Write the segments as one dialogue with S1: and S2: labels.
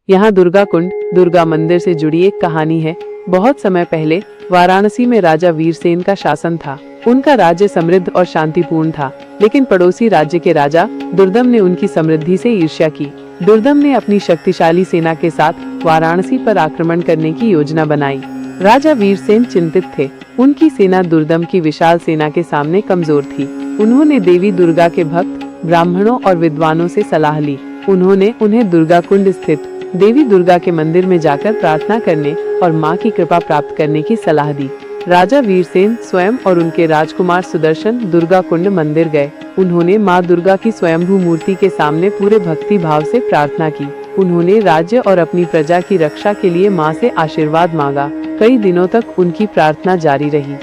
S1: यहाँ दुर्गा कुंड दुर्गा मंदिर से जुड़ी एक कहानी है। बहुत समय पहले वाराणसी में राजा वीरसेन का शासन था। उनका राज्य समृद्ध और शांतिपूर्ण था, लेकिन पड़ोसी राज्य के राजा दुर्दम ने उनकी समृद्धि से ईर्ष्या की। दुर्दम ने अपनी शक्तिशाली सेना के साथ वाराणसी पर आक्रमण करने की योजना बनाई। राजा वीरसेन चिंतित थे। उनकी सेना दुर्दम की विशाल सेना के सामने कमजोर थी। उन्होंने देवी दुर्गा के भक्त ब्राह्मणों और विद्वानों से सलाह ली। उन्होंने उन्हें दुर्गा कुंड स्थित देवी दुर्गा के मंदिर में जाकर प्रार्थना करने और मां की कृपा प्राप्त करने की सलाह दी। राजा वीरसेन स्वयं और उनके राजकुमार सुदर्शन दुर्गा कुंड मंदिर गए। उन्होंने मां दुर्गा की स्वयंभू मूर्ति के सामने पूरे भक्ति भाव से प्रार्थना की। उन्होंने राज्य और अपनी प्रजा की रक्षा के लिए मां से आशीर्वाद मांगा। कई दिनों तक उनकी प्रार्थना जारी रही।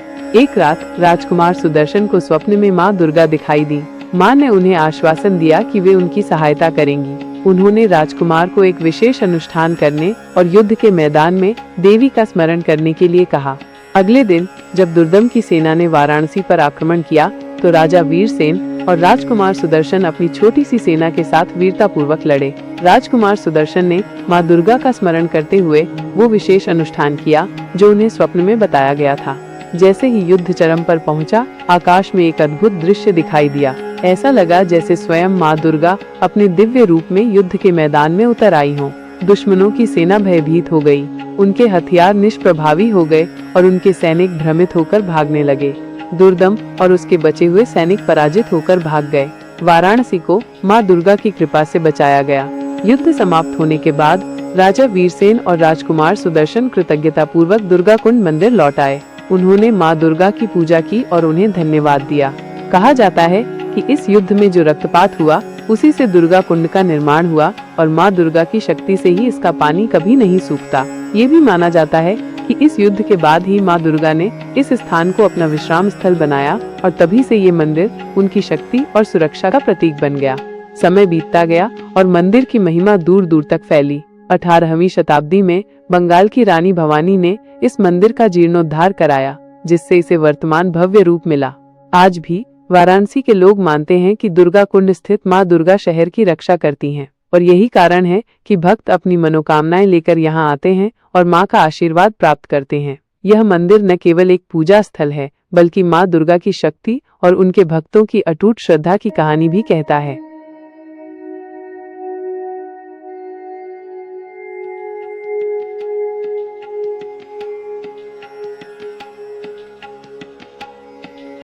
S1: एक रात राजकुमार सुदर्शन को स्वप्न में मां दुर्गा दिखाई दी। मां ने उन्हें आश्वासन दिया कि वे उनकी सहायता करेंगी। उन्होंने राजकुमार को एक विशेष अनुष्ठान करने और युद्ध के मैदान में देवी का स्मरण करने के लिए कहा। अगले दिन जब दुर्दम की सेना ने वाराणसी पर आक्रमण किया तो राजा वीरसेन और राजकुमार सुदर्शन अपनी छोटी सी सेना के साथ वीरता पूर्वक लड़े। राजकुमार सुदर्शन ने मां दुर्गा का स्मरण करते हुए वो विशेष अनुष्ठान किया जो उन्हें स्वप्न में बताया गया था। जैसे ही युद्ध चरम पर पहुंचा, आकाश में एक अद्भुत दृश्य दिखाई दिया। ऐसा लगा जैसे स्वयं मां दुर्गा अपने दिव्य रूप में युद्ध के मैदान में उतर आई हो। दुश्मनों की सेना भयभीत हो गई। उनके हथियार निष्प्रभावी हो गए और उनके सैनिक भ्रमित होकर भागने लगे। दुर्दम और उसके बचे हुए सैनिक पराजित होकर भाग गए। वाराणसी को मां दुर्गा की कृपा से बचाया गया। युद्ध समाप्त होने के बाद राजा वीरसेन और राजकुमार सुदर्शन कृतज्ञता पूर्वक दुर्गा कुंड मंदिर लौट आए। उन्होंने मां दुर्गा की पूजा की और उन्हें धन्यवाद दिया। कहा जाता है कि इस युद्ध में जो रक्तपात हुआ उसी से दुर्गा कुंड का निर्माण हुआ और मां दुर्गा की शक्ति से ही इसका पानी कभी नहीं सूखता। ये भी माना जाता है कि इस युद्ध के बाद ही मां दुर्गा ने इस स्थान को अपना विश्राम स्थल बनाया और तभी से ये मंदिर उनकी शक्ति और सुरक्षा का प्रतीक बन गया। समय बीतता गया और मंदिर की महिमा दूर दूर तक फैली। 18वीं शताब्दी में बंगाल की रानी भवानी ने इस मंदिर का जीर्णोद्धार कराया, जिससे इसे वर्तमान भव्य रूप मिला। आज भी वाराणसी के लोग मानते हैं कि दुर्गा कुंड स्थित मां दुर्गा शहर की रक्षा करती हैं और यही कारण है कि भक्त अपनी मनोकामनाएं लेकर यहाँ आते हैं और मां का आशीर्वाद प्राप्त करते हैं। यह मंदिर न केवल एक पूजा स्थल है, बल्कि मां दुर्गा की शक्ति और उनके भक्तों की अटूट श्रद्धा की कहानी भी कहता है।